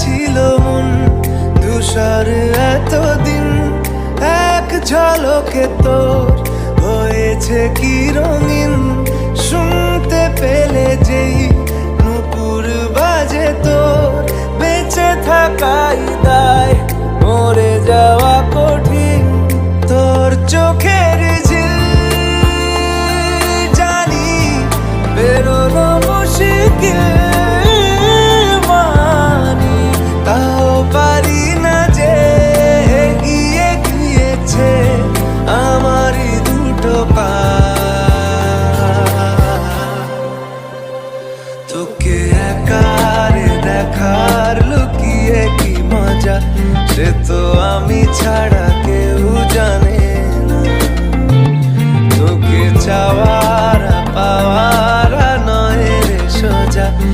ছিল মন ধূসর এতদিন, এক ঝলকে তোর হয়েছে কি রঙিন। শুনতে পেলে যেই নুপুর বাজে তোর, বেঁচে থাকাই দায় মরে যাওয়া কঠিন। তোর চোখের ঝিল জানি বেরোনো মুশকিল, মানি তাও পারি না যে এগিয়ে গিয়েছে আমারই দুটো পা। তোকে একারে দেখার লুকিয়ে কি মজা, সে তো আমি ছাড়া কেউ জানে না। তোকে চাওয়ার পাওয়া